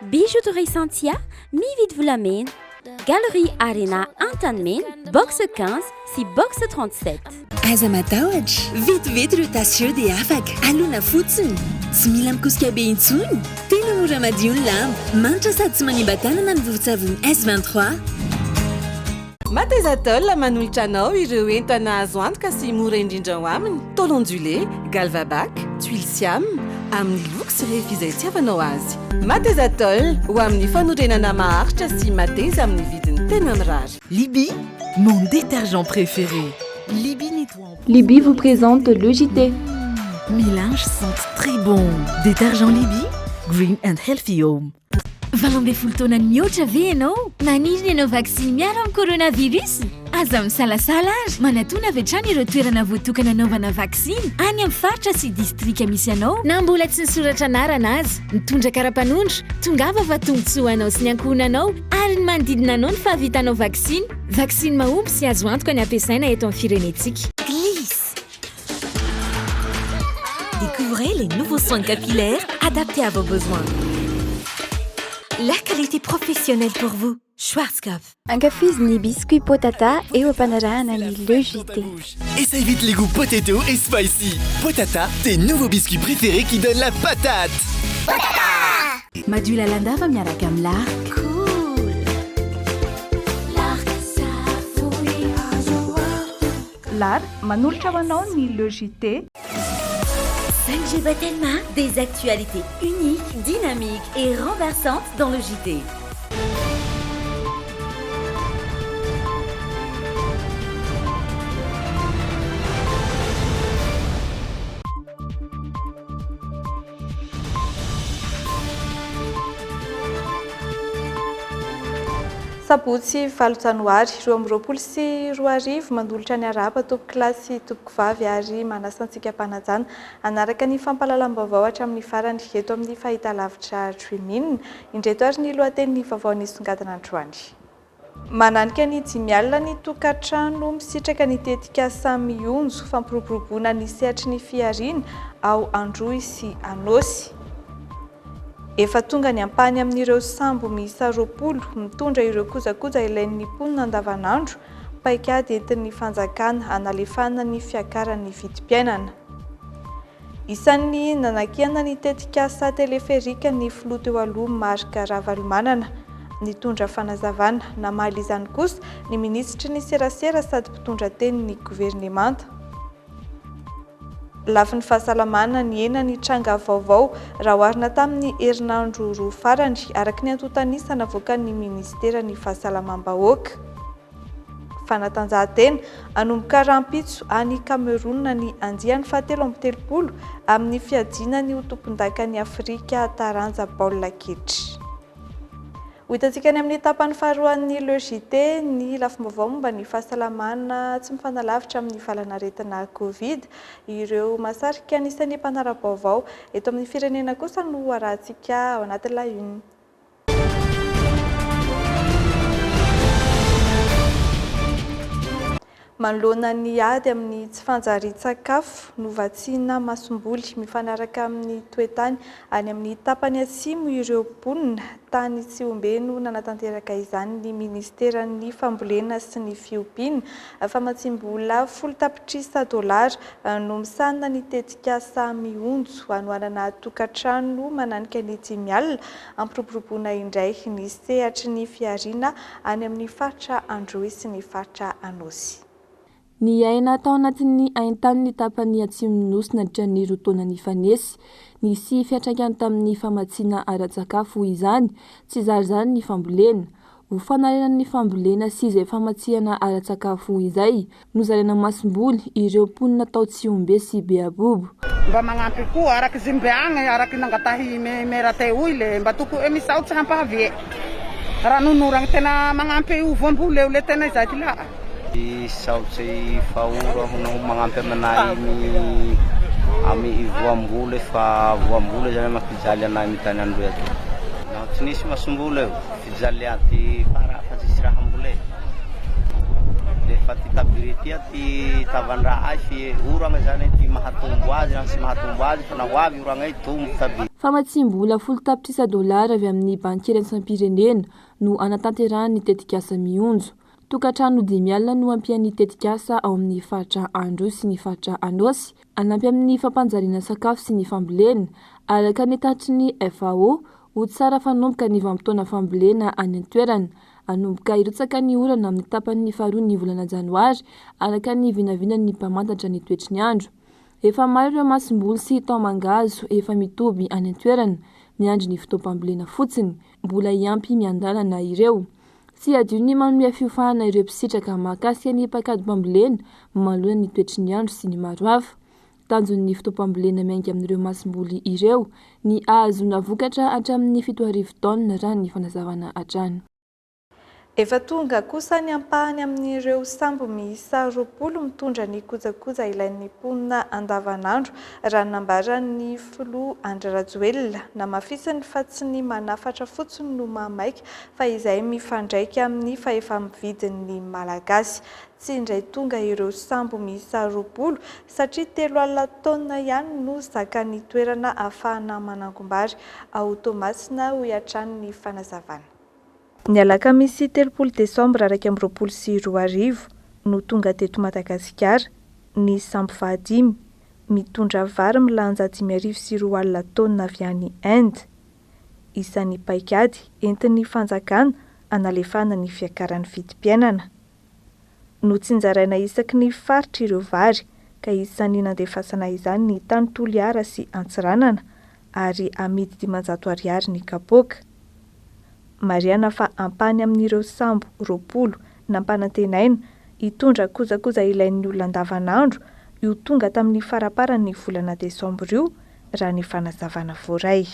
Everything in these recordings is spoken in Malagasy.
Bijouterie Santia, mividy volamena, Galerie Arena Antanimena, box 15 sy box 37. Aza matahotra, vetivety ireo tasio dia afaka, alona fotsiny. Tsy mila mikosika be intsony. Tena mora madio ny lamba, manitra sady tsy manimba-tanana ny vovon-tsavony S23. Matezatol manolotra anao ireo entana azo antoka sy mora indrindra ho aminy. Tôle ondulé, galvabac, tuile siam, amin'ny loko sy rehefa izay tiavanao azy. Matezatol ho amin'ny fanorenana maharitra sy mateza amin'ny vidiny tena mirary. Libby, mon détergent préféré. Libby nettoie. Libby vous présente le JT. Mes linges sentent très bon. Détergent Libby, green and healthy home. Valombe fultona mihoatra ve ianao? Maniry ianao vaksiny miaro amin'ny coronavirus? Aza misalasala azy. Manatona avy hatrany ireo toerana voatokana anaovana vaksiny any amin'ny faritra sy distrika misy anao. Na mbola tsy nisoratra anarana azy, mitondra kara-panondro, tongava fa tombotsoa anao sy ny ankohonanao ary ny manodidina anao ny fahavitanao vaksiny. Vaksiny mahomby sy azo antoka ny ampiasaina eto amin'ny firenetsika. Glisse. Découvrez les nouveaux soins capillaires adaptés à vos besoins. La qualité professionnelle pour vous. Schwarzkopf. Ankafiziny biscuit potata eo ampanarahana ny le JT. Essaye vite les goûts potato et spicy. Potata, tes nouveaux biscuits préférés qui donnent la patate. Potata! Madula landava miaraka amin'ny lark. Cool. Lark savoury Lark manolotra ho anao ny le JT. 5G Batelma, des actualités uniques, dynamiques et renversantes dans le JT. Sabotsy 20 janoary 2020 sy 2020 mandolotra ny araba topoko kilasy topoko vavy ary manasantsika mpanajana anaraka ny fampahalalam-baovao hatramin'ny farany eto amin'ny fahitalavitra Dreaming indreto ary ny lohatenin'ny vaovao nisongadina androany. Mananika ny 5 alina ny tokantrano misitraka ny tetika samihonjo fampiroboroboana ny sehatry ny fiarina ao Androy sy Anosy. Efa tonga ny ampany amin'ireo sambo miisa 20 mitondra ireo kojakoja ilain'ny mponina andavanandro paikady entin'ny fanjakana analefana ny fiakaran'ny vidim-piainana. Isan'ny nanakiana ny tetika asa teleferika ny filoha teo aloha Marika Ravalomanana nitondra fanazavana namaly izany kosa ny minisitry ny serasera sady mpitondra teny ny governemanta. Lafin'ny fahasalamana ny ena ny tranga vaovao raha oharina tamin'ny herinandro roa farany araka ny antontanisana avoakan'ny ministera ny fahasalamam-bahoaka. Fanatanjahantena anomboka rampitso any Cameroun ny andiany 7-70 amin'ny fiadiana ny ho tompon-dakan'ny Afrika taranja baolina kitra. Ho hitantsika ny amin'ny tapany faharoan'ny le JT ny lafim-baovao momba ny fahasalamana tsy mifanalavitra amin'ny valanaretina Covid, ireo masarika anisan'ny mpanara-baovao eto amin'ny firenena kosa no arahantsika ao anatin'ilay une. Manoloana ny ady amin'ny tsy fanjarian-tsakafo no vatsiana masomboly mifanaraka amin'ny toetany any amin'ny tapany atsimo ireo mponina tany tsy ombeno nanatanteraka izany ny ministeran'ny fambolena sy ny fiompiana famatsim-bola $10,000 no misanina ny tetika samihonjo hanoanana tokantrano mananika ny 5 alina ampiroboroboana indray ny sehatry ny fiarina any amin'ny faritra Androy sy ny faritra Anosy. Ny aina tao anatin'ny aintan'ny tapany atsimo nosy nandritra ny rotaona ny fanesy, nisy fiantraikany tamin'ny famatsiana ara-tsakafo izany, tsy zarizary ny fambolena. Ho fanarenan'ny fambolena sy izay famatsiana ara-tsakafo izay, nozarena masom-boly ireo mponina tao Tsiombe sy Beabobo. Mba magnampy koa araky zimbeagny araky nangatahy merate oile mba toko misaotsy hampavie. Raha nonoragny tena magnampy voamboly le tena izaty la. Saotsy faoro ho magnampy aminay ami voamboly fa voamboly zany mafijaly anay mitany andro ato. Na tsy nisy masomboly eo fijaly aty fara fa tsisy raha ambole. fa ty tabiry tia ty tavandra asy oragna zany ty mahatombo azy na tsy mahatombo azy fa na ho avy oragna i tombo tabiry. Famatsim-bola $10,000 avy amin'ny bankiry antsam-pirenena no anatanterahany ny tetikasa mionjo. Tokantrano 5 alina no ampian'ny tetikasa ao amin'ny faritra Andro sy ny faritra Anosy, anampy amin'ny fampanjariana sakafo sy ny fambolena, araka ny tatry ny FAO, ho tsara fanomboka ny vanim-potoana fambolena any an-toerana, anomboka irotsaka ny orana amin'ny tapan'ny faharoa ny volana Janoary, araka ny vinavinan'ny mpamantatra ny toetry ny andro. Efa maro ireo masim-boly sy tao-mangazo efa mitoby any an-toerana, miandry ny fotoam-pambolena fotsiny, mbola iampy miandalana ireo. Tsy adio ny manome fiofahana ireo mpisitraka mahakasika ny pakady-pambolena, manoloana ny toetry ny andro sy ny maro hafa. Tanjon'ny fotoam-pambolena miainga amin'ireo masim-boly ireo, ny ahazona vokatra hatramin'ny 7,000 taonina raha ny fanazavana hatrany. Efa tonga kosa ny ampahany amin'ireo sambo miisa 20 mitondra ny kojakoja ilain'ny mponina andavanandro raha nambaran'ny Filoha Andry Rajoelina, namafisany fa tsy ny manafatra fotsiny no mamaika fa izay mifandraika amin'ny fahefa-mividin'ny malagasy. Tsy indray tonga ireo sambo miisa 20 satria 3 alina taonina ihany no zakan'ny toerana ahafahana manangombary ao Toamasina ho iatran'ny fanazavana. Ny alakamisy 30 Desambra 2024 no tonga teto Madagasikara ny sambo fahadimy mitondra vary milanja 5,2 alina taonina avy any Inde. Isan'ny paikady entin'ny fanjakana analefana ny fiakaran'ny vidim-piainana. Notsinjaraina isaky ny faritra ireo vary ka isan'ny nandefasana izany ny tany Toliara sy Antsiranana ary amidy 500 ariary ny kapoaka. Mariana fa ampany amin'ireo sambo 20 nampanantenaina hitondra kojakoja ilain'ny olona andavanandro io tonga tamin'ny faraparan'ny volana Desambra io raha ny fanazavana voaray.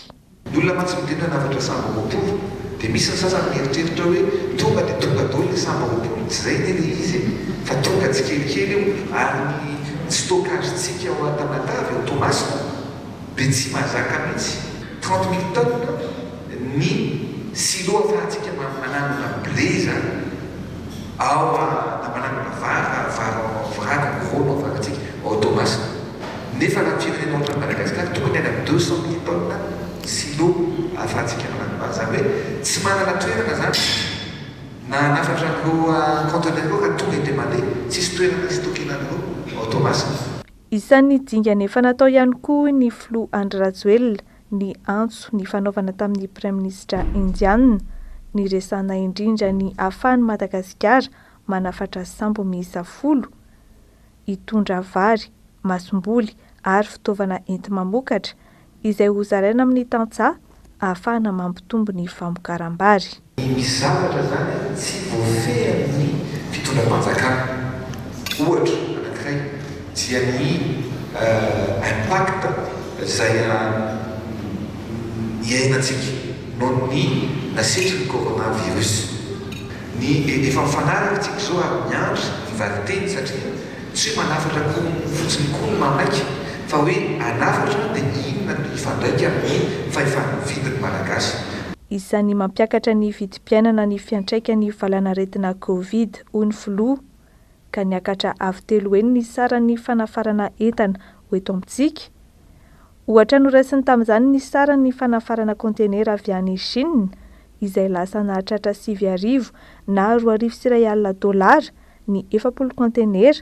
Ny olona matsy midina navatra sambo 20 dia misy ny sasany mieritreritra hoe tonga dia tonga daholo ny sambo 20 tsy izay ny izy fa tonga tsikelikely io ary ny stokagentsika ao Tamatavy ao Toamasina dia tsy mahazaka mihitsy 30,000 taonina ny silo afahantsika mananona bleza ao na mananona vara vraky vono afahantsika ao Toamasina. Nefa raha firenena ohatra Madagasikara tokony any 200,000 taonina silo afahantsika mananona zany hoe tsy manana toerana zany na nafatra an'ireo conteneur raha tonga indray mandeha tsisy toerana stokenan'ireo ao Toamasina. Isan'ny dingana efa natao ihany koa ny Filoha Andry Rajoelina ny antso ny fanaovana tamin'ny Praiministra Indiana ny resana indrindra ny ahafahan'ny Madagasikara manafatra sambo miisa 10 hitondra vary, masom-boly ary fitaovana enti-mamokatra izay ho zaraina amin'ny tantsaha ahafahana mampitombo ny famokaram-bary. Misy zavatra zany tsy voafehy amin'ny fitondram-panjakana. Ohatra anankiray dia ny impact izay iainantsika noho ny nasetry ny coronavirus. Ny efa mifanaraka tsika zao ary miandry ny valiteny satria tsy hoe manafatra fotsiny koa ny mamaika fa hoe anafatra dia inona ny ifandraika amin'ny fahefa-mividin'ny malagasy. Isan'ny mampiakatra ny vidim-piainana ny fiantraikan'ny valanaretina Covid ho ny Filoha ka niakatra avy telo eny ny saran'ny fanafarana entana ho eto amintsika. Ohatra noraisiny tamin'izany ny saran'ny fanafarana kontenera avy any Chine izay lasa nahatratra 7,000 na $2,000 ny 70 kontenera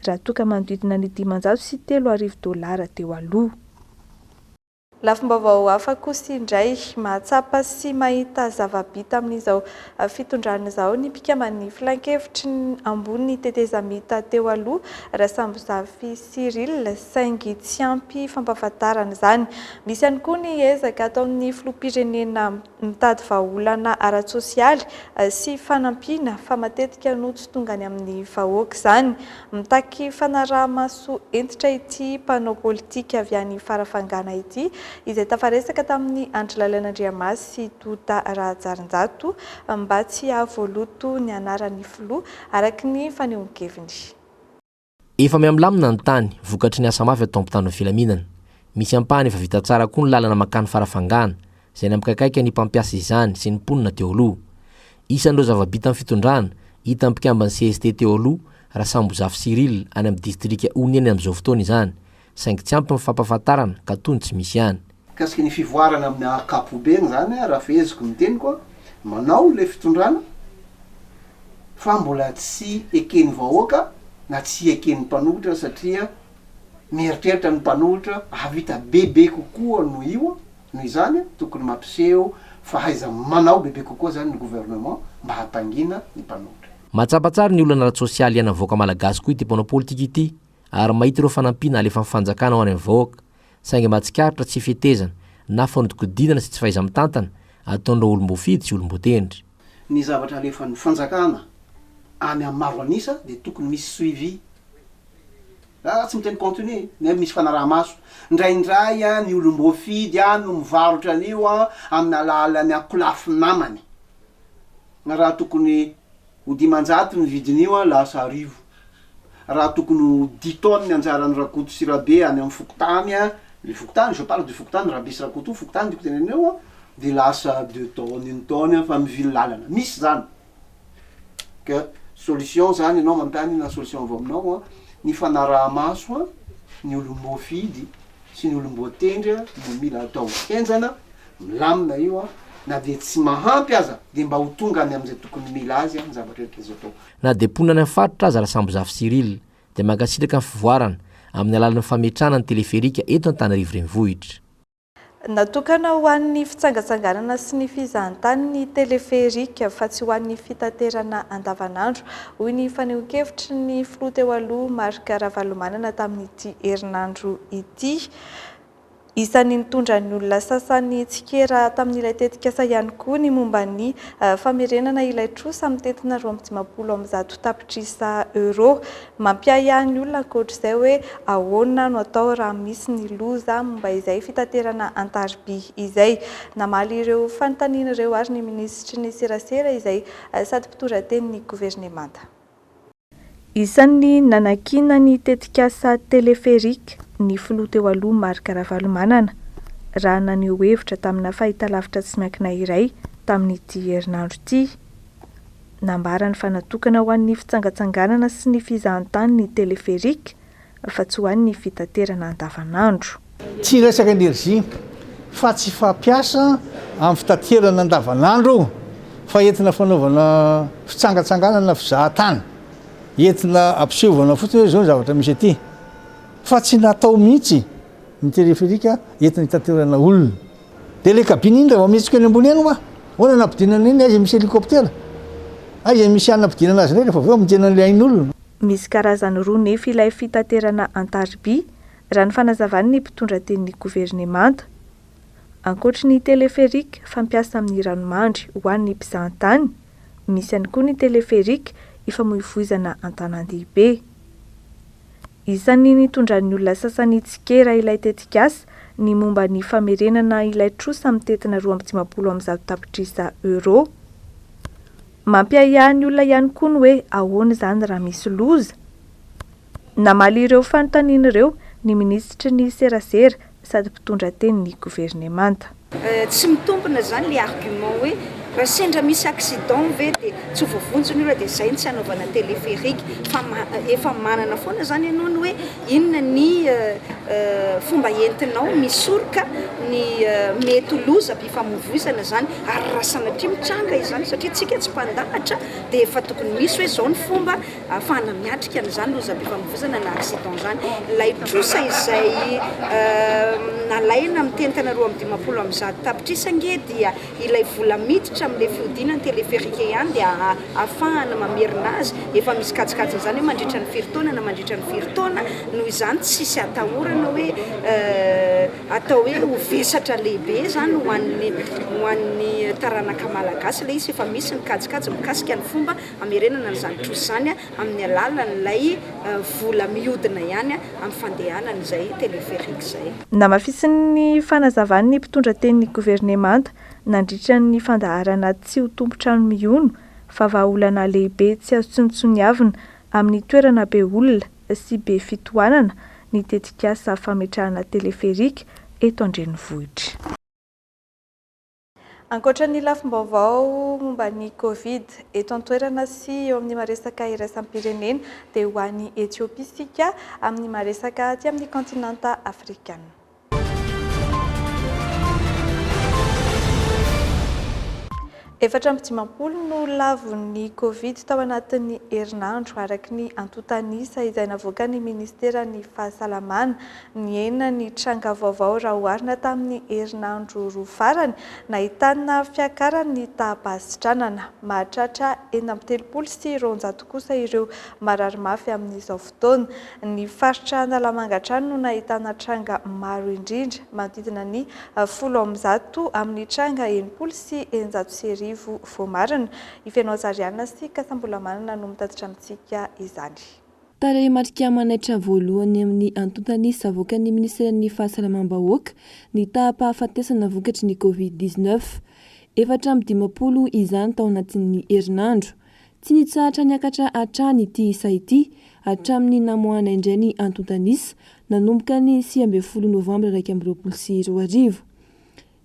raha toka manodidina ny $503 teo aloha. Lafim-baovao hafa kosa indray mahatsapa sy mahita zava-bita amin'izao fitondrana izao ny mpikaman'ny filan-kevitry ny ambony tetezamita teo aloha Rasambozafy Cyril saingy tsy ampy fampahafantarana izany. Misy ihany koa ny ezaka ataon'ny filoham-pirenena mitady vahaolana ara-tsosialy sy fanampiana fa matetika no tsy tonga any amin'ny vahoaka izany. Mitaky fanaraha-maso entitra ity mpanao politika avy any farafangana ity izay tafaresaka tamin'ny Andry Lalàn'Andriamasy sy Tota Rajarinjato mba tsy ahavoaloto ny anaran'ny Filoha araka ny fanehoan-keviny. Efa miamilamina ny tany vokatry ny asa mafy atao ampitany filaminana. Misy ampahany efa vita tsara koa ny lalana makany farafangana izay nampikaikaika ny mpampiasa izany sy ny mponina teo aloha. Isan'ireo zava-bita amin'ny fitondrana hita ampikambany CST teo aloha Rasambozafy Cyril any amin'ny distrika Oniany amin'izao fotoana izany, saingy tsy ampy mifampahafantarana ka tony tsy misy ihany. Kasika ny fivoarana amin'ny ankapobeny zany raha feheziko ny teny koa manao le fitondrana fa mbola tsy eken'ny vahoaka na tsy eken'ny mpanolotra satria mieritreritra ny mpanolotra havita bebe kokoa no io noho izany tokony mampiseho fahaiza manao bebe kokoa zany ny gouvernement mba hampangina ny mpanolotra. Matsapatsara ny olona ara-tsosialy ihany avoaka malagasy koa ity mpanao politika ity ary mahita ireo fanampiana alefa mifanjakana ho any amin'ny vahoaka, saingy mahatsikaritra tsy fetezana na fanodikodinana sy tsy fahaiza mitantana ataon'ireo olom-boafidy sy olom-boatendry. Ny zavatra alefa ny fanjakana any amin'ny maro anisa de tokony misy suivi. Tsy miteny continue, misy fanaraha-maso. Indraindray ny olom-boafidy no mivarotra an'io amin'ny alalan'ny akolafy namany. Raha tokony ho 500 ny vidin'io lasa 1000. Raha tokony ho 10 tonnes anjaran'ny rakoto sirabe any amin'ny fokotany, le fokotany, je parle du fokotany, raha besy rakoto fokotany diko teneneo de lasa 2 tonnes, 1 tonne fa mivily lalana. Misy zany. Que solution zany ianao mantany na solution avy aminao ny fanaraha-maso ny olom-boafidy sy ny olom-boatendry no mila atao kenjana milamina io na de tsy mahampy aza de mba ho tonga any amin'izay tokony mila azy ny zavatra rehetra atao. Na deponany amin'ny faritra aza Rasambozafy Cyril de mankasitraka ny fivoarana amin'ny alalan'ny fametrahana ny teleferika eto Antananarivo renivohitra. Natokana ho an'ny fitsangatsanganana sy ny fizahantany ny teleferika fa tsy ho an'ny fitaterana andavanandro, hoy ny fanehoan-kevitry ny filoha teo aloha Marc Ravalomanana tamin'ity herinandro ity. Isan'ny nitondra ny olona sasany tsikera tamin'ilay tetikasa ihany koa ny momba ny famerenana ilay trosa amin'ny tetina 250 tapitrisa euro. Mampiahy ny olona ankoatr'izay hoe ahoana no atao raha misy ny loza momba izay fitaterana antarby izay. Namaly ireo fanontaniana ireo ary ny ministry ny serasera izay sady mpitondra teny ny gouvernemanta. Isan'ny nanakina ny tetikasa teleferika ny filoha teo aloha Marc Ravalomanana raha naneho hevitra tamina fahitalavitra tsy miankina iray tamin'ity herinandro ity. Nambarany fa natokana ho an'ny fitsangatsanganana sy ny fizahantany ny teleferika fa tsy ho an'ny fitaterana andavanandro. Tsy resaka energia fa tsy fampiasa amin'ny fitaterana andavanandro fa entina fanaovana fitsangatsanganana fizahantany, entina ampisevana fotsiny hoe zao zavatra misy aty. Fa tsy natao mihitsy ny teleferika entina hitaterana olona. De le kabiny iny raha mihetsika eny ambony eny hoana nampidinana iny aiza misy helikoptera, aiza misy anapidinana azy rehetra fa aveo mijena le ain'olona. Misy karazany roa nefa ilay fitaterana antarby raha ny fanazavany ny mpitondra tenin'ny gouvernemanta. Ankoatry ny teleferika fampiasa amin'ny ranomandry ho an'ny mpizahantany, misy ihany koa ny teleferika ifamoivoizana an-tanàn-dehibe. Isan'ny nitondran'ny olona sasany tsikera ilay tetikasa ny momba ny famerenana ilay trosa amin'ny tetina 250 tapitrisa euro. Mampiahy ny olona ihany koa ny hoe ahoana zany raha misy loza. Namaly ireo fanontaniana ireo ny ministry ny serasera sady mpitondra teny ny gouvernemanta. Tsy mitombina zany le argument hoe raha sendra misy accident ve de tsy voavonjy ny olona de zay tsy anaovana teleferika fa efa manana foana zany ianao ny hoe inona ny fomba entinao misoroka ny mety loza mpifamoivoizana zany ary raha sanatria mitranga izany satria tsika tsy mpandahatra de efa tokony misy hoe zao ny fomba ahafahana miatrika an'izany loza mpifamoivoizana na accident zany. Ilay trosa izay nalaina amin'ny tentana 250 tapitrisa nge dia ilay vola miditra amin'le fiodinany teleferika ihany dia ahafahana mamerina azy efa misy katsikatsa zany hoe mandritra ny firy-taona na mandritra ny firy-taona noho izany tsisy atahorana hoe atao hoe ho vesatra lehibe zany ho an'ny taranaka malagasy le izy efa misy ny katsikatsa mikasika ny fomba amerenana n'izany trosa zany amin'ny alalan'ilay vola miodina ihany amin'ny fandehanan'izay teleferika zay. Namafisin'ny fanazavany ny mpitondra tenin'ny gouvernemanta nandritra ny fandaharana tsy ho tompo-trano miono fa vahaolana lehibe tsy azo tsinotsoniavina amin'ny toerana be olona sy be fitohanana ny tetikasa fametrahana teleferika eto an-drenivohitra. Ankoatra ny lafim-baovao momba ny Covid eto an-toerana sy eo amin'ny maresaka iraisam-pirenena dia ho an'ny Etiopia sika amin'ny maresaka aty amin'ny kontinanta afrikana. Efatra amby 50 no lavon'ny Covid tao anatin'ny herinandro araky ny antotanisa izay navoaka ny Ministeran'ny Fahasalamana. Ny enina ny tranga vaovao raha oharina tamin'ny herinandro roa farany nahitana fiakarany tahapasitranana. Mahatratra 70 sy 100 kosa ireo marary mafy amin'izao fotoana. Ny faritra Analamanga no nahitana tranga maro indrindra manodidina ny 10 amin'ny tranga 70 sy 100 vao marina. Ifenao Zariana sy Kasambola Manana no mitatitra amintsika izany. Tarehy marika manaitra voalohany amin'ny antotanisa avoakan'ny Ministeran'ny Fahasalamam-bahoaka ny taham-pahafatesana vokatry ny Covid-19. 450 izany tao anatin'ny herinandro. Tsy nitsahatra niakatra hatrany ity isa ity hatramin'ny namoahana indray ny antotanisa nanomboka ny 10 Novambra 2020.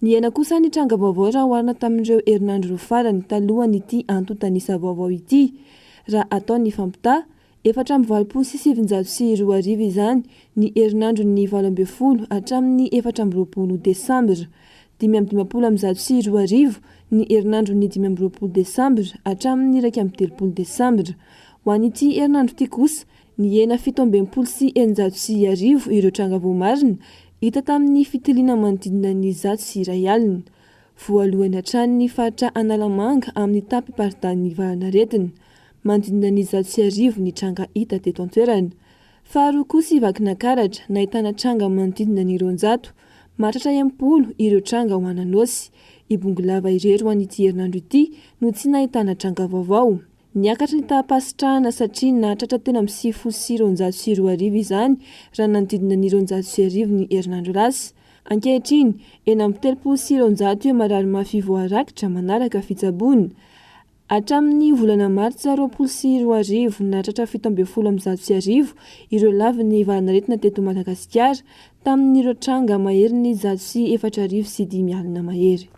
Ny ena kosa ny tranga vaovao raha oharina tamin'ireo herinandro farany talohany ity antotanisa vaovao ity. Raha atao ny fampita 420 sy 702 izany ny herinandro ny 12 hatramin'ny 420 Desambra, 520 ny herinandro ny 5 Desambra hatramin'ny 13 Desambra. Ho an'ity herinandro ity kosa ny ena 720 sy 120 ireo tranga vao marina hita tamin'ny fitiliana manodidina ny 100 sy iray alina. Voalohany hatrany ny faritra Analamanga amin'ny tapy paritan'ny Valanaretina, manodidina ny 100 sy 10 ny tranga hita teto an-toerana. Faharoa kosa Vakinakaratra nahitana tranga manodidina ny 200, mahatratra 80 ireo tranga ho Ananosy. Ibongolava irery ho an'ity herinandro ity no tsy nahitana tranga vaovao. Niakatra ny tahapasitrahana satria nahatratra tena amin'ny 7 sy 120 izany raha nanodidina ny 210 ny herinandro lasa. Ankehitriny 70 sy 100 eo marary mafy voarakitra manaraka fitsaboana. Hatramin'ny volana Martsa 20 sy 20 nahatratra 70 ireo lavin'ny Valanaretina teto Madagasikara tamin'ireo tranga mahery ny 100 sy 4 sy 5 alina mahery.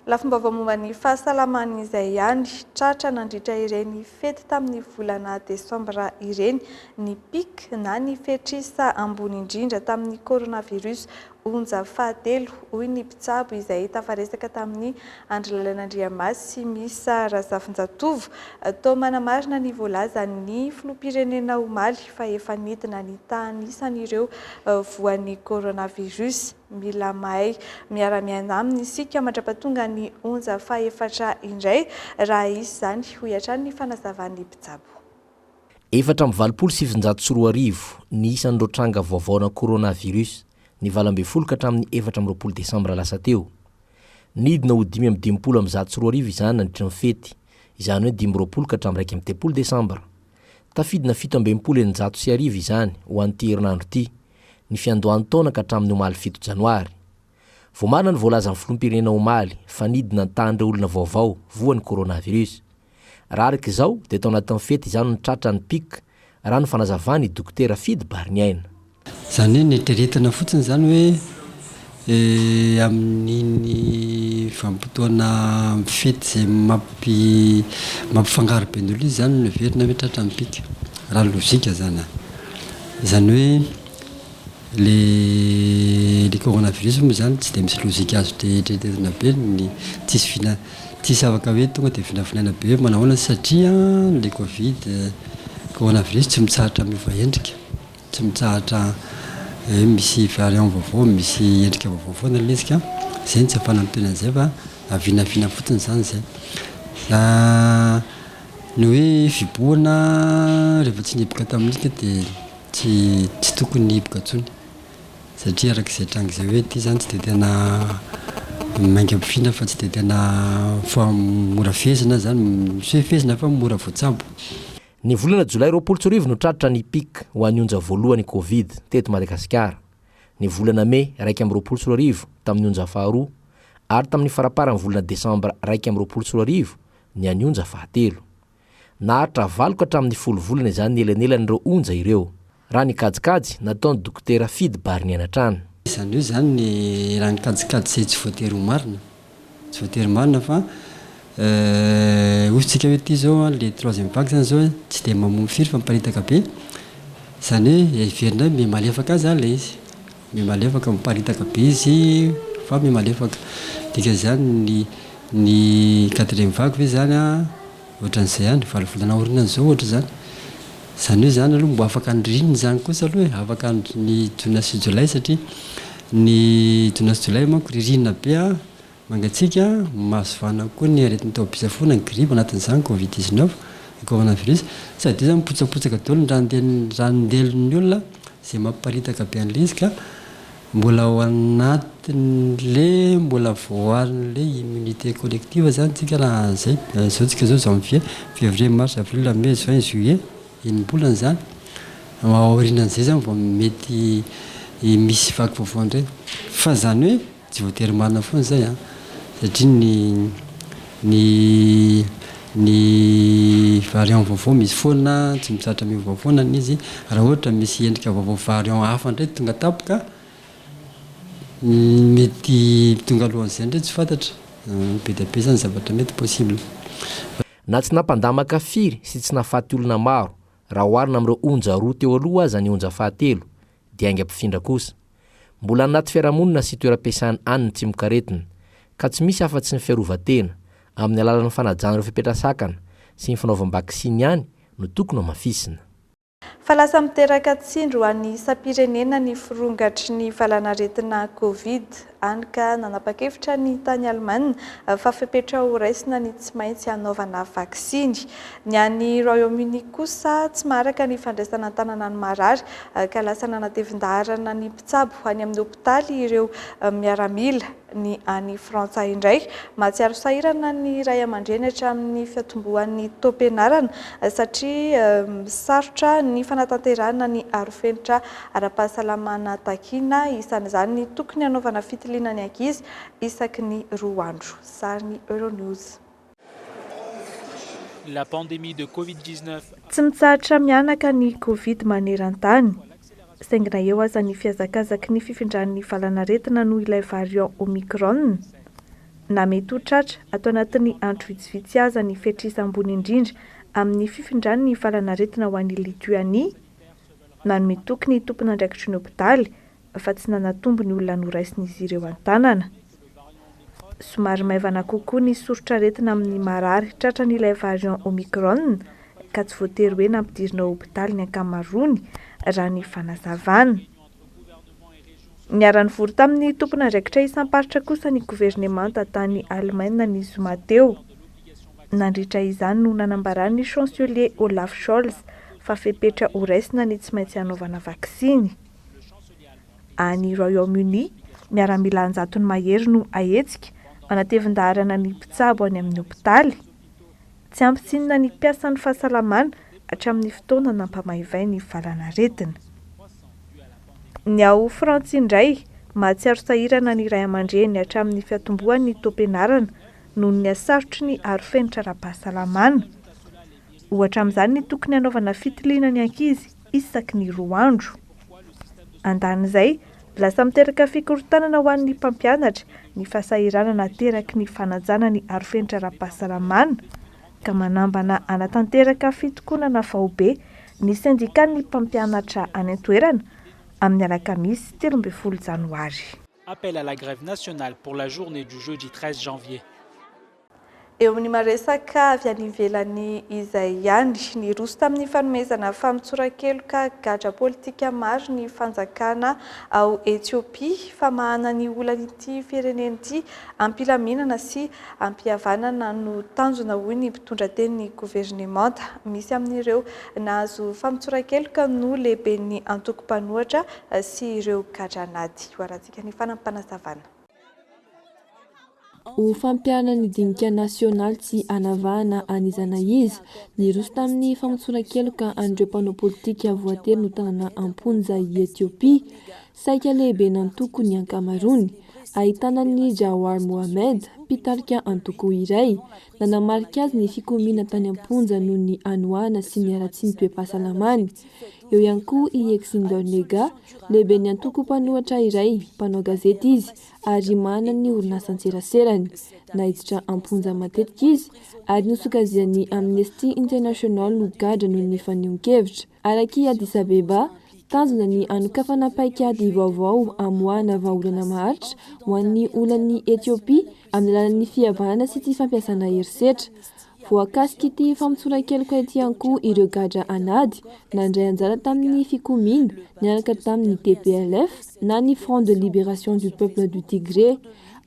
Lafim-baovao momba ny fahasalamana izay ihany tratra nandritra ireny fety tamin'ny volana Desambra ireny ny pic na ny fetrisa ambony indrindra tamin'ny coronavirus onja fahatelo hoy ny mpitsabo izay tafaresaka tamin'ny Andrilalan'Andriamasy Misa Razafinjatovo tao manamarina ny voalaza ny filoham-pirenena omaly fa efa nidina ny tanisan'ireo voan'ny coronavirus. Mila mahay miara-miana aminy isika mandrapatonga ny onja faefatra indray raha izy zany hoy hatrany ny fanazavan'ny mpitsabo. 420 ny isan'ireo tranga vaovaona coronavirus ny 12 ka hatramin'ny 14 Desambra lasa teo. Nidina ho 520 izany nandritra ny fety, izany hoe 20 ka hatramin'ny 30 Desambra. Tafidina 720 izany ho an'ity herinandro ity, ny fiandohan'ny taona ka hatramin'ny omaly 7 Janoary. Vao marina ny voalaza amin'ny filoham-pirenena omaly fa nidina ny tahan'ireo olona vaovao voan'ny coronavirus. Raha araka izao dia tao anatin'ny fety izany ny tratra ny pic raha ny fanazavany Dokotera Fidy Barniaina. Zany hoe netreretina fotsiny zany hoe amin'ny vanim-potoana fety izay mampifangaro be ny olona izy zany no verina hoe tratra ny pic. Raha lozika zany. Zany hoe le coronavirus moa zany tsy dia misy lozika azo treretina be ny tsisy afaka hoe tonga dia vinavinaina be hoe manahoana satria le Covid coronavirus tsy mitsahatra miova endrika, tsy mitsahatra misy variant vaovao, misy endrika vaovao na lezika. Zay tsy afana mitena an'izay fa avinavina fotsiny zany zay. Ny hoe fiboana rehefa tsy niboka tamin'ika dia tsy tokony hiboka intsony satria arak'izay tranga izay hoe ity zany tsy dia tena mainga ampifiana fa tsy dia tena fa mora fezina zany, tsy hoe fezina fa mora voatsabo. Ny volana Jolay 20 no tratra ny pic ho an'ny onja voalohany Covid teto Madagasikara. Ny volana May 20 tamin'ny onja faharoa ary tamin'ny farapara ny volana Desambra 20 ny an'ny onja fahatelo. Naharitra 9 ka hatramin'ny 10 volana izany ny elanelan'ireo onja ireo. Raha ny kajikajy nataon'ny Dokotera Fidy Barniaina trano. Izany hoe zany ny raha ny kajikajy izay tsy voatery ho marina tsy voatery marina fa osytsika hoe ty zao le 3e vague zany zao tsy de mamomy firy fa miparitaka be zany hoe iverina me malefaka zany le izy me malefaka miparitaka be izy fa me malefaka dika zany ny 4e vague ve zany a ohatran'izay any valovolana orina zao ohatra zany hoe zany aloha mbo afaka andrininy zany kosa aloha hoe afaka ny jona sy jolay satria ny jona sy jolay manko ririnina be a mangatsika mahazovana koa ny aretin'ny taobisafona ny grippe anatin'izany covid-19 coronavirus sady zany mipotsapotsaka daholo ranondelon'ny olona zay mamparitaka be an'le izy ka mbola ao anatin'le mbola voarin'le immunité collective zany tsika raha zay zao tsika zao janvier février mars avril mai juin juillet enim-bolana zany aorinan'izay zany vao mety misy vaky vaovao indray fa zany hoe tsy voatery marina foana zay a satria ny variant vaovao misy foana tsy mitsatra mivaovao foana izy raha ohatra misy endrika vaovao variant hafa indray tonga tapoka mety tonga alohan'izay indray tsy fantatra be da be zany zavatra mety possible na tsy nampandamaka firy sy tsy nahafaty olona maro raha oharina amin'ireo onja roa teo aloha aza ny onja fahatelo dia ainga mpifindra kosa mbola anaty fiarahamonina sy toeram-piasany aniny tsy mikaretina ka tsy misy afa-tsy ny fiarovan-tena amin'ny alalan'ny fanajan'ireo fipetrasakana sy ny fanaovam-bakisiny ihany no tokony mafisina. Fa lasa miteraka tsindro an'ny isa-pirenena ny firongatry ny valanaretina Covid any ka nanapa-kevitra ny tany Alemana fa fepetra ho raisina ny tsy maintsy hanaovana vaksiny. Ny any Royaume-Uni kosa tsy maharaka ny fandraisana tanana ny marary ka lasa nanatevin-daharana ny mpitsabo any amin'ny hopitaly ireo miaramila ny any Frantsay indray mahatsiaro sahirana ny ray aman-dreny hatramin'ny fiatombohan'ny taom-pianarana satria sarotra ny fanatanterahana ny arofenitra ara-pahasalamana takiana isan'izany ny tokony hanaovana fitiliana ny ankizy isaky ny 2 andro. Sary ny Euronews. La pandémie de Covid-19. Tsy mitsahatra mianaka ny Covid maneran-tany. Saingina eo aza ny fiazakazaky ny fifindran'ny valanaretina noho ilay variant Omicron. Na mety ho tratra atao anatin'ny andro vitsivitsy aza ny fetrisam-bony indrindra amin'ny fifindran'ny valanaretina ho an'ny Lituanie. Nanome toky ny tompon'andraikitry ny hopitaly fa tsy nanatombo ny olona noraisin'izy ireo an-tanana. Somary maivana kokoa ny sorotra retina amin'ny marary tratra n'ilay variant Omicron ka tsy voatery hoe nampidirina ao hopitaly ny ankamaroany raha ny fanazavana. Niara-ny vory tamin'ny tompon'andraikitra isam-paritra kosa ny governemanta tany Alemana ny zoma teo. Nandritra izany no nanambarany chancelier Olaf Scholz fa fepetra ho raisina ny tsy maintsy hanaovana vaksiny. Any Royaume-Uni, miaramila anjatony mahery no ahetsika manatevin-daharana ny mpitsabo any amin'ny hopitaly. Tsy ampitsinina ny mpiasan'ny fahasalamana hatramin'ny fotoana nampamaivay ny valanaretina. Ny ao Frantsa indray mahatsiaro sahirana ny ray aman-dreny hatramin'ny fiatombohan'ny taom-pianarana noho ny asarotry ny arofenitra ara-pahasalamana. Ohatra amin'izany ny tokony hanaovana fitiliana ny ankizy isaky ny 2 andro. Andan'izay, lasa miteraka fikorotanana ho an'ny mpampianatra ny fahasahiranana nateraky ny fanajana ny arofenitra ara-pahasalamana ka manambana anatanteraka fitokonana vaobe ny syndikan'ny mpampianatra any an-toerana amin'ny alakamisy 13 janoary. Appel à la grève nationale pour la journée du jeudi 13 janvier. Eo amin'ny maresaka avy any ivelany izay ihany ny roso tamin'ny fanomezana famitsoran-keloka gadra politika maro ny fanjakana ao Etiopia fa mahana ny olana ity firenena ity ampilaminana sy ampihavanana no tanjona hoy ny mpitondra teny ny governemanta. Misy amin'ireo nahazo famitsoran-keloka no lehiben'ny antoko-mpanohatra sy ireo gadranady. Hoarantsika ny fanampanazavana. Ho fampiana ny dinika nasionaly tsy anavahana anizana izy ny roso tamin'ny famitsoran-keloka an'ireo mpanao politika voatery no tanana amponja i Etiopia saika lehibe nantoko ny ankamarony ahitana ny Jawar Mohammed mpitarika antoko iray nanamarika azy ny fikomiana tany am-ponja noho ny anoana sy ny aratsy ny toe-pahasalamany. Eo ihany koa i Exindor Nega, lehibe ny antoko mpanohatra iray, mpanao gazety izy ary manana ny orinasa-tserasera nahiditra am-ponja matetika izy ary nosokazian'ny Amnesty International no gadra noho ny fanehoan-kevitra. Araky Addis Abeba, tanjona ny anokafana paikady vaovao amoahana vahaolana maharitra ho an'ny olan'ny Etiopia amin'ny alalan'ny fihavanana sy tsy fampiasana herisetra. Voakasika ity fampitsoran-keloka ity ankoa ireo gadra anady nandray anjara tamin'ny fikomiana niaraka tamin'ny TPLF na ny Front de Libération du Peuple du Tigré.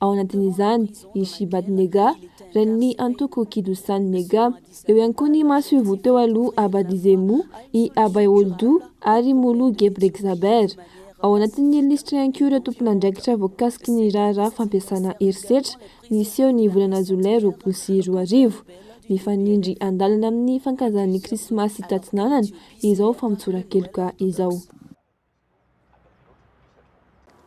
Ao anatin'izany i Shibat Nega, ren'ny antoko Kidusan Nega, eo ihany koa ny masoivo teo aloha Abadizemu, i Abay Oldu ary Molu Gebrekzaber. Ao anatin'ny lisitra ihany koa ireo tompon'andraikitra voakasiky ny raharaha fampiasana herisetra niseho ny volana Jolay 2024. Mifanindry andalana amin'ny fankazan'ny Krismasy Tatsinanana izao fampitsoran-keloka izao.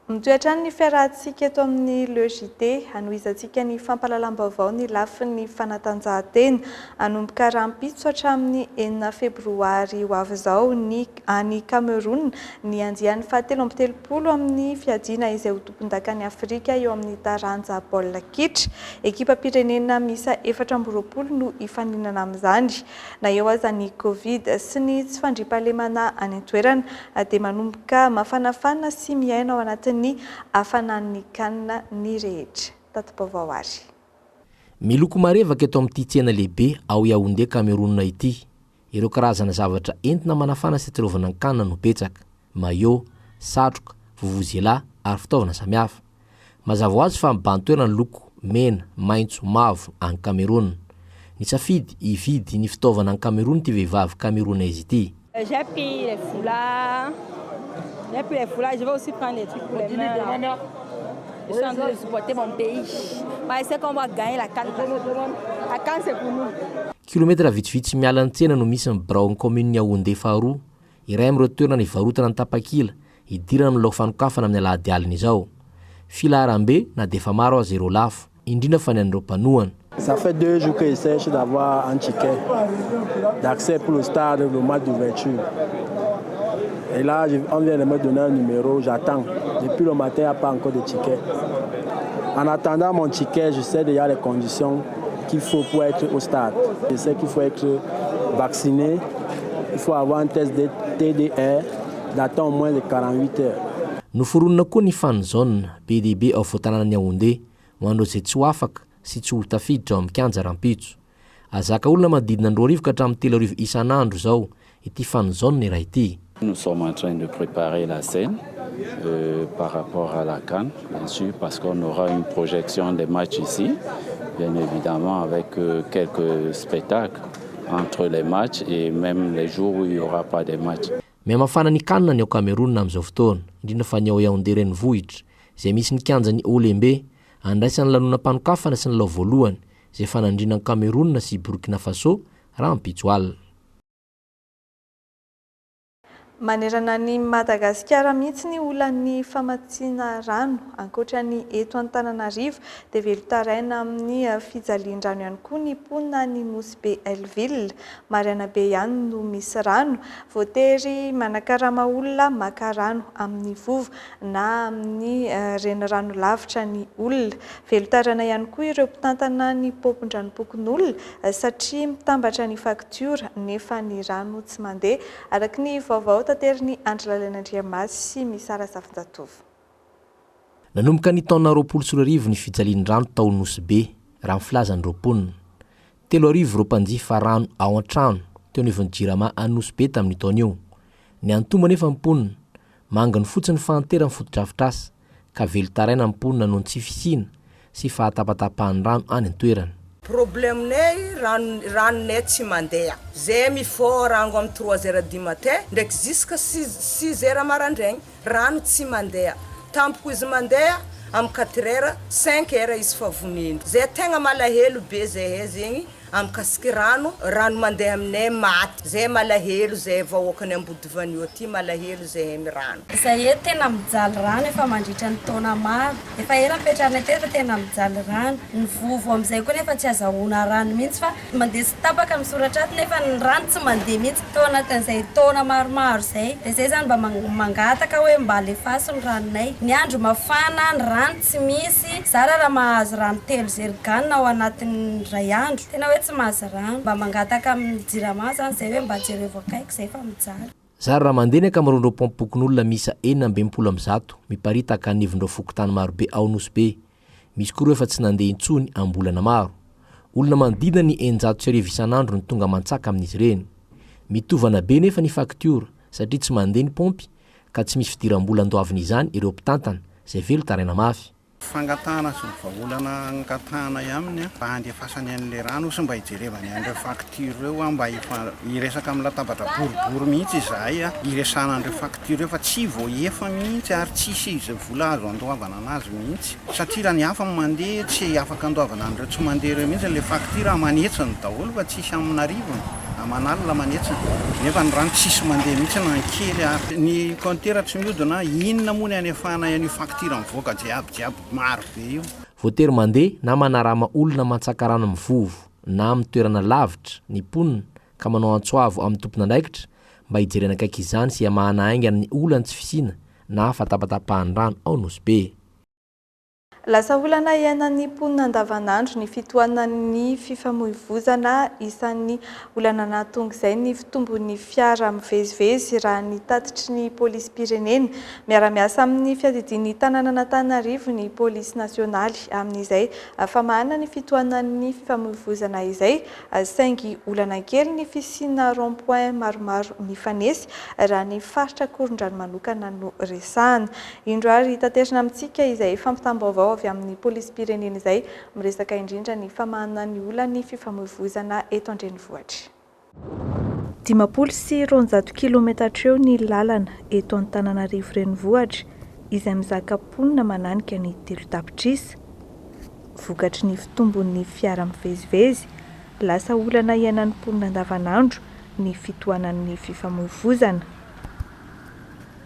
Mitoetra ny fiarahantsika eto amin'ny LEJT, anohizantsika ny fampahalalam-baovao ny lafin'ny fanatanjahantena anomboka rampitso hatramin'ny 9 febroary ho avy izao ny any Cameroun ny andian'ny fahatelo amby telopolo amin'ny fiadiana izay ho tompon-dakany Afrika eo amin'ny taranja baolina kitra. Ekipa pirenena misa 420 no ifaninana amin'izany. Na eo aza ny Covid sy ny tsy fandriam-pahalemana any an-toerana dia manomboka mafanafana sy miaina ao anatin'ny afanan'ny kanina ny rehetra. Tato-baovao ary. Miloko marevaka eto amin'ity tsena lehibe ao Yaoundé Cameroun ity. Ireo karazana zavatra entina manafana sy tsirovana ny kanina no betsaka: maillot, satroka, vuvuzela ary fitaovana samihafa. Mazava ho azy fa mibantoerana ny loko mena, maitso, mavo any Cameroun. Ny safidy hividy ny fitaovana any Cameroun ty vehivavy camerounaise ity. J'ai pris les foulards. J'ai pris les foulards, je vais aussi prendre les trucs pour les mains. Je suis en train de supporter mon pays. Je sais qu'on va gagner la CAN. La CAN, c'est pour nous. Kilomètre vitsivitsy miala ny tsena no misy ny Braon commune Yaoundé faharoa. Iray amin'ireo toerana ivarotana ny tapakila idirana amin'ny laoka fanokafana amin'ny alahady alina izao. Filaharam-be na defa maro azy ireo lafo, indrindra fa ny an'ireo mpanohana. Ça fait 2 jours que je cherche d'avoir un ticket d'accès pour le stade, le match d'ouverture. Et là, on vient de me donner un numéro, j'attends. Depuis le matin, il n'y a pas encore de ticket. En attendant mon ticket, je sais déjà les conditions qu'il faut pour être au stade. Je sais qu'il faut être vacciné, il faut avoir un test de TDR datant au moins de 48 heures. Noforonina koa ny fan zone BDB ao fotanana ny Yaoundé, ho an'ireo izay tsy ho afaka sy tsy ho tafiditra ao amin'ny kianja rampitso. Azaka olona manodidina 2 ka hatramin'ny 3 isan'andro zao ity fan zone iray ity. Nous sommes en train de préparer la scène par rapport à la CAN, bien sûr, parce qu'on aura une projection des matchs ici, bien évidemment avec quelques spectacles entre les matchs et même les jours où il n'y aura pas de matchs. Mais mafana ny kanina ny ao Cameroun amin'izao fotoana, indrindra fa ny ao Yaoundé renivohitra, izay misy ny kianja ny Olembe, andraisany lanonam-panokafana sy ny lao voalohany, izay fanandriana ny Cameroun sy Burkina Faso rampitso alina. Manerana ny Madagasikara mihitsy ny olan'ny famatsiana rano ankoatra ny eto Antananarivo dia velotaraina amin'ny fijalian-drano ihany koa ny mponina ny Nosy be Elville. Mariana be ihany no misy rano, voatery manakarama olona maka rano amin'ny vovo na amin'ny renirano lavitra ny olona. Velotaraina ihany koa ireo mpitantana ny pompon-dranopokon'olona satria mitambatra ny faktiora nefa ny rano tsy mandeha. Araka ny vaovao tateriny Andrilalana sy Misara Safinjatovo. Nanomboka ny taona 2024 ny fijalian-drano tao Nosy be raha filazan'ny roponina. 3 ireo mpanjifa rano ao an-trano teo anivon'ny Jirama a Nosy be tamin'ny taona io. Ny antoma nefa mponina mangany fotsiny fahantera fotodrafitrasa ka velotaraina mponina noho ny tsy fisiana sy fahatapatapahan'ny rano any an-toerana. Problemenay ranonay tsy mandeha. Zay mifôha rango amin'ny 3h du matin ndraiky jusqu'à 6h maraindraigny rano tsy mandeha. Tampoko izy mandeha amy 4 heures 5 heures izy fa vonindro zay tegna malahelo be zahay zegny amy kasiky rano mandeha aminay maty zay malahelo zay vahoakany Ambodivanio aty malahelo zay amy rano zahay tena mijaly rano efa mandritra ny taona maro efa ela petrarana tefa tena mijaly rano ny vovo amizay koa nefa tsy azahoana rano mihitsy fa mandeha sy tapaka misoratra aty nefa ny rano tsy mandeha mihitsy tao anatin'izay taona maromaro zay de zay zany mba mangataka hoe mba alefaso ny ranonay ny andro mafana ny rano tsy misy zara raha mahazo rano 3 zeriganina ao anatin'ny ray andro tena hoe tsy mahazo rano mba mangataka amin'ny jirama zany zay hoe mba jereo akaiky zay fa mijaly zary raha mandeha ny akamarondreo pompokon'olona misa 420 miparitaka anivondreo fokotany marobe aonosy be misy koa efa tsy nandeha intsony ambolana maro olona mandina ny 100 isan'andro ny tonga mantsaka amin'izy ireny mitovana be nefa ny faktiora satria tsy mandeha ny pompy ka tsy misy fidiram-bolan-doaviny izany ireo mpitantana zay velo taraina mafy fangatana sy vaolana ngatana aminy mba handefasany an'le rano sy mba hijerevany andreo facture reo mba iresaka amin'ny latabatra boribory mihitsy izahay iresana andreo facture reo fa tsy voaefa mihitsy ary tsisy izy vola azo andoavana anazy mihitsy satria raha ny hafa mandeha tsy afaka andoavana andreo tsy mandeha reo mihitsy le facture manetsiny daholo fa tsisy amin'arivony amanalina manetsiny nefa ny rano tsisy mandeha mihitsy na kely ary ny compteur tsy miodina inona moa ny anefana ny facture mivoaka jiaby maro be io voatery mandeha na manarama olona mantsaka rano mivovo na amin'ny toerana lavitra ny ponina ka manao antsoavo amin'ny tompona andraikitra mba hijerena akaiky izany sy amahana aingana ny olana tsy fisina na fatapatapahany rano ao nosy be lasa olana iainan'ny mponina andavanandro ny fitohanan'ny fifamoivoizana isan'ny olana nahatonga izay ny fitombon'ny fiara mivezivezy raha ny tatitry ny polisy pirenena miara-miasa amin'ny fiadidian'ny tanàna Antananarivo ny polisy nasionaly amin'izay famahana ny fitohanan'ny fifamoivoizana izay saingy olana kely ny fisiana rond-point maromaro mifanesy raha ny faritra Korondrano manokana no resahana indroary taterina amintsika izay fampitam-baovao avy amin'ny polisy pirenena izay miresaka indrindra ny famahana ny olana ny fifamoivoizana eto an-drenivohitra 500 kilometatra eo ny lalana eto Antananarivo renivohitra izay mizaka ponina mananika ny 3 tapitrisa vokatry ny fitombon'ny fiara mivezivezy lasa olana iainan'ny mponina andavanandro ny fitohanan'ny fifamoivoizana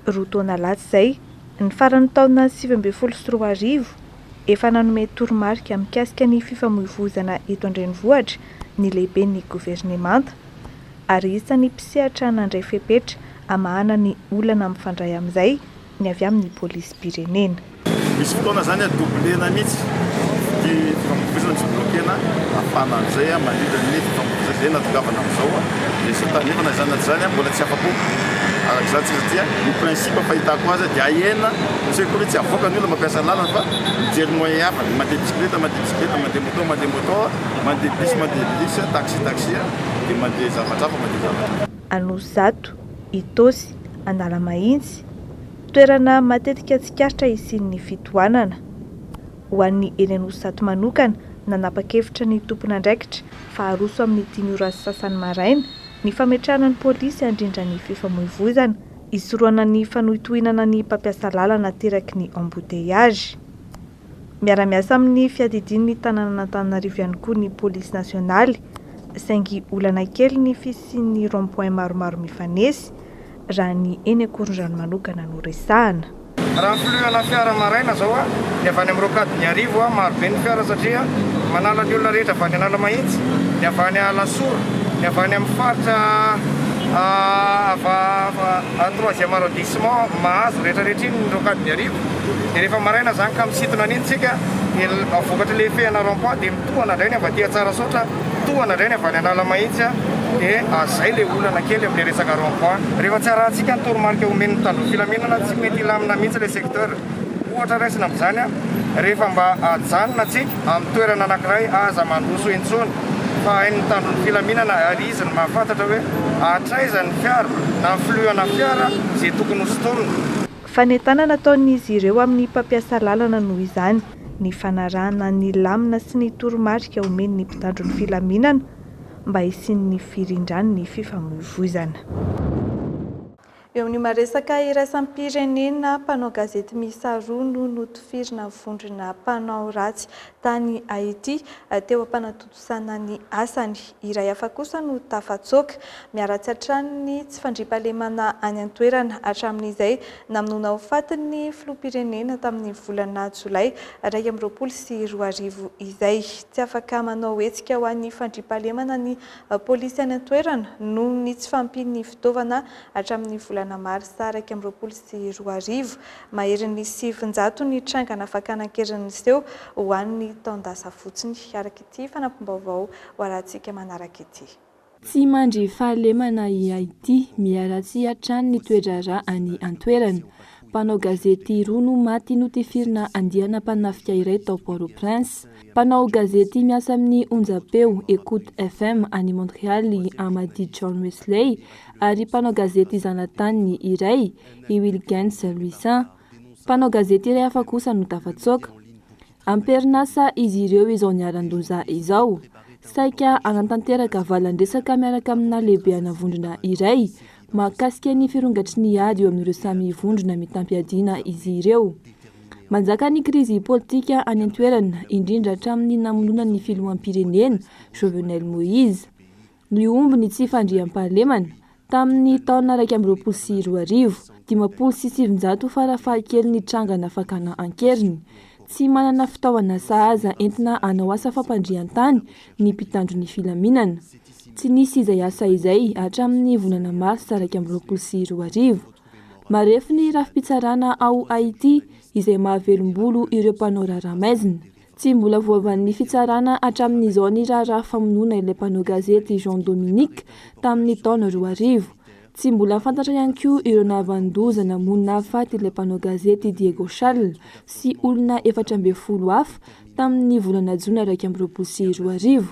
roa taona latsy izay ny faran'ny taona 2023 efa nanome toromarika mikasika ny fifamoivoizana eto an-drenivohitra ny lehiben'ny governemanta ary isan'ny mpisehatra nandray fepetra amahana ny olana mifandray amin'izay ny avy amin'ny polisy pirenena misy fotoana zany adoblena mihitsy ny fifamoivoizana tsy blokena afana an'izay manindra ny fifamoivoizana zay natongavana amin'izao dia sy tanefa na zany zany mbola tsy afako arak'izany tsy satria ny principe fahitako azy dia ahena tsy hoe tsy avoaka ny olona mampiasa lalana fa mijery moyen hafa mandeha bisikileta mandeha moto mandeha bus taxi dia mandeha zavatrafa Anozato Itosy Analamahitsy toerana matetika tsikaritra isian'ny fitohanana ho an'ny eny Anozato manokana nanapa-kevitra ny tompona andraikitra faharoso amin'ny 10 ora sasany maraina ny fametrahana ny polisy handrindra ny fifamoivoizana isoroana ny fanohitohinana ny mpampiasa lalana teraky ny embouteillage miara-miasa amin'ny fiadidian'ny tanàna Antananarivo ihany koa ny polisy nasionaly saingy olana kely ny fisian'ny rond-point maromaro mifanesy raha ny eny Korondrano manokana no resahana raha fluana fiara maraina zao dia avy any amin'ny rokadiny arivo maro be ny fiara satria manala ny olona rehetra avy any Analamahitsy ny avy any Lasoro ny avy any amin'ny faritra 3e arrondissement mahazo rehetrarehetra iny ny rokadiny arivo dia rehefa maraina zany ka misintona an'iny tsika vokatra le fehana rond-point dia mitohana indray ny avy aty Tsarasotra tohana indray ny avy any Analamahitsy dia zay le olana kely amin'ny resaka rond-point rehefa tsy arahantsika ny toromarika omen'ny tandro filaminana tsy mety ilamina mihitsy le secteur ohatra raisina amin'izany rehefa mba ajanona tsika amin'ny toerana anankiray aza mandroso intsony fa hain'ny tandro ny filaminana ary izy ny mahafantatra hoe atraiza ny fiara na fluana fiara zay tokony hosotomina fanentanana nataon'izy ireo amin'ny mpampiasa lalana noho izany ny fanarahana ny lamina sy ny toromarika omen'ny mpitandro ny filaminana mba isian'ny firindrany ny fifamoivoizana. eo amin'ny maresaka iraisam-pirenena mpanao gazety miisa roa no notifirina vondrona mpanao ratsy tany Haïti teo ampanatotosana ny asany. Iray hafa kosa no tafatsoaka miaratsy hatrany tsy fandriampahalemana any an-toerana hatramin'izay namonoana ho fatiny filoham-pirenena tamin'ny volana Jolay 2024 izay. Tsy afaka manao hetsika ho an'ny fandriampahalemana ny polisy any an-toerana noho ny tsy fampiny fitaovana hatramin'ny volana Marsa 2024. Mahery ny 700 ny trangana fakanankerin'iseho ho an'ny taondasa fotsiny. Araka ity fanampim-baovao ho arahantsika manaraka ity. Tsy mandry fahalemana i Haïti miaratsy hatrany ny toedrarà any an-toerana. Mpanao gazety roa no maty notifirina andiana mpanafika iray tao Port-au-Prince. Mpanao gazety miasa amin'ny onjapeo Écoute FM any Montréal Amady John Wesley ary mpanao gazety zanatany iray i Wilkins Luisan. Mpanao gazety iray hafa kosa no tafatsoaka. Amperinasa izy ireo izao niaran-doza izao. Saika anatanteraka valan-dresaka miaraka amina lehibe anavondrona iray mahakasika ny firongatry ny ady eo amin'ireo samy vondrona mitampiadiana izy ireo. Manjaka ny krizy politika any an-toerana indrindra hatramin'ny namonoana ny filoham-pirenena Jovenel Moïse. Niomby ny tsy fandriam-pahalemana tamin'ny taona 2024, 507 farafahakeliny ny trangana fakana ankeriny. Tsy manana fitaovana sahaza entina hanao asa fampandrian-tany ny mpitandro ny filaminana. Tsy nisy izay asa izay hatramin'ny volana Marsa 2024. Marefy ny rafi-pitsarana ao Haïti izay mahavelombolo ireo mpanao raramaizina. Tsy mbola voavan'ny fitsarana hatramin'izao ny raharaha famonoana ilay mpanao gazety Jean Dominique tamin'ny taona 2000. Tsy mbola fantatra ihany koa ireo nahavan-doza namonina afaty ilay mpanao gazety Diego Charles sy olona 440 hafa tamin'ny volana Jona 2024.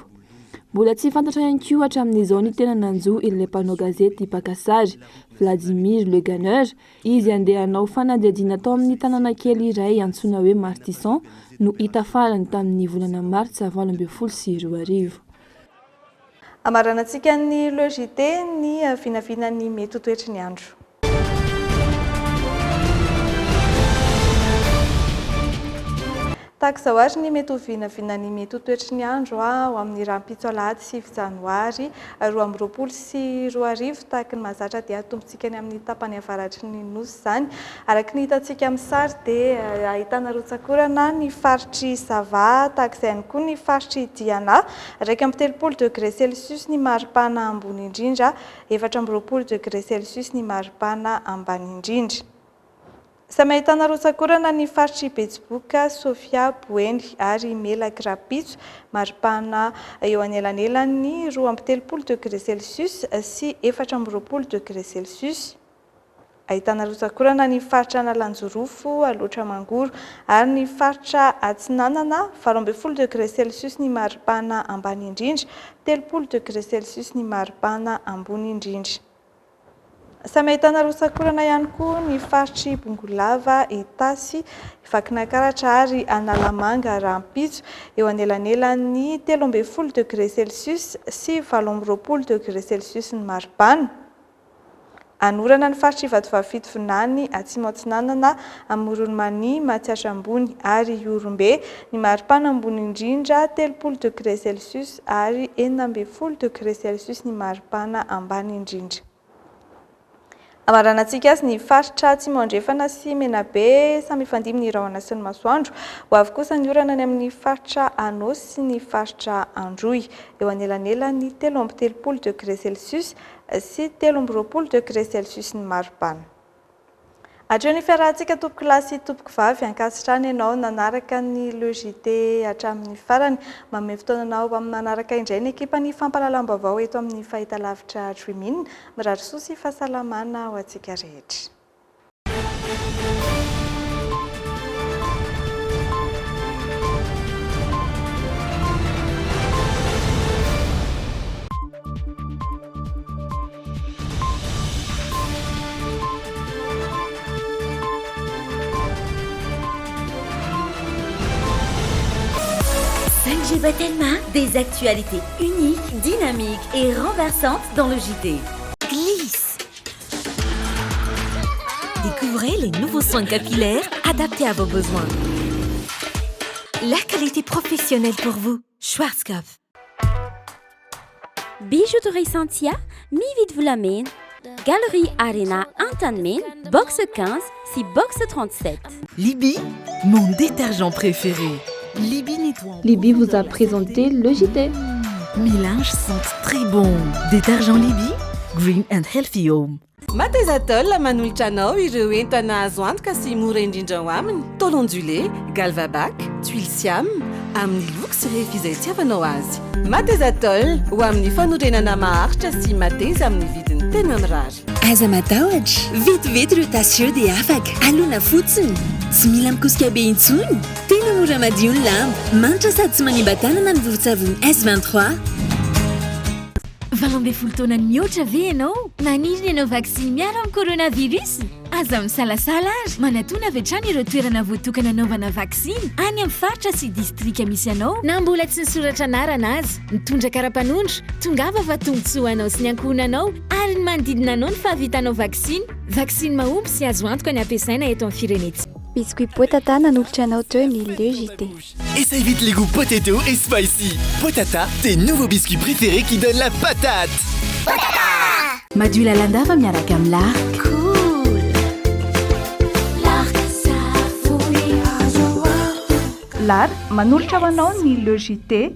Mbola tsy fantatra ihany koa hatramin'izao ny tena nanjo ilay mpanao gazety Pakasary Vladimir Le Ganeur. Izy andeha hanao fanadihadiana tao amin'ny tanàna kely iray antsoina hoe Martisson no hita farany tamin'ny volana Martsa 2022. Amaranantsika ny logité ny vinavinan'ny mety ho toetry ny andro. Tahaka izao ary ny mety ho vinavinan'ny mety ho toetry ny andro ho amin'ny rahampitso alahady 7 janoary 2024 tahaka ny mahazatra dia atombotsika ny amin'ny tapany avaratry ny nosy izany. Araka ny hitantsika amin'ny sary dia ahitana rotsakorana ny faritry Sava, tahaka izay ihany koa ny faritry Diana 2.30 degré Celsius ny maripana ambony indrindra, 4.20 degré Celsius ny maripana ambany indrindra. Samy ahitana rotsakorana ny faritry Betsiboka, Sofia, Boeny ary Melaky Rapitso, maripana eo anelanelany 2.30 degré Celsius sy 4.20 degré Celsius. Ahitana rotsakorana ny faritra Analanjorofo, Alotra Mangoro ary ny faritra Atsinanana 20 degré Celsius ny maripana ambany indrindra, 30 degré Celsius ny maripana ambony indrindra. Samy ahitana rotsakorana ihany koa ny faritry Bongolava, Itasy, Vakinankaratra ary Analamanga, Rampitso eo anelanelany 13 degré Celsius sy 20 degré Celsius ny maripana. Anorana ny faritry Vatovavito Vinany, Atsimatsinanana, Amoronmany, Matsiatra Ambony ary Iorombe ny maripana ambony indrindra 30 degré Celsius ary 19 degré Celsius ny maripana ambany indrindra. Amaranantsika azy ny faritra Tsimandrefana sy Menabe samy ifandimby ny rahona sy ny masoandro, ho avy kosa ny orana ny amin'ny faritra Anosy sy ny faritra Androy eo anelanelany 13 degré Celsius sy 13 degré Celsius ny maripana. Hatreo ny fiarahantsika tompoko lahy sy tompoko vavy ankasitrany ianao nanaraka ny logité hatramin'ny farany. Manome fotoananao amin'ny manaraka indray ny ekipa ny fampahalalam-baovao eto amin'ny fahitalavitra Dreamin. Mirary soa sy fahasalamana ho antsika rehetra. Tellement des actualités uniques, dynamiques et renversantes dans le JT. Glisse. Découvrez les nouveaux soins capillaires adaptés à vos besoins. La qualité professionnelle pour vous. Schwarzkopf. Bijouterie Santia, Mivid vous l'amène. Galerie Arena Antanmen, box 15, 6 box 37. Libye, mon détergent préféré. Libye nettoie. Libye vous a présenté le JT. Mes linges sentent très bon. Détergent Libye, Green and Healthy Home. Matezatol manolotra anao ireo entana azo antoka sy mora indrindra ho aminy. Tôle ondulé, galvabac, tuile siam amin'ny loko sy rehefa izay tiavanao azy. Matezatol ho amin'ny fanorenana maharitra sy mateza amin'ny vidiny tena mirary. Aza matahotra, vetivety ireo tasio dia afaka. Alona fotsiny, tsy mila mikosika be intsony. Tena mora madio ny lamba, manitra sady tsy manimba tanana ny vovon-tsavony S23. Valambefolo taona mihoatra ve ianao? Naniry ianao vaksiny miaro amin'ny coronavirus? Aza misalasala azy. Manatona avy hatrany ireo toerana voatokana anaovana vaksiny any amin'ny faritra sy distrika misy anao. Na mbola tsy nisoratra anarana azy, mitondra kara-panondro, tongava fa tombontsoa anao sy ny ankohonanao ary ny manodidina anao ny fahavitanao vaksiny. Vaksiny mahomby sy azo antoka ny ampiasaina eto amin'ny firenetsika. Biscuit Potata nanolotra anao teo le JT. Essaye vite les goûts potato et spicy. Potata, tes nouveaux biscuits préférés qui donnent la patate. Potata! Madio lalandava miaraka amin'ny lark. Cool. Lark Lar manolotra ho anao ny le JT.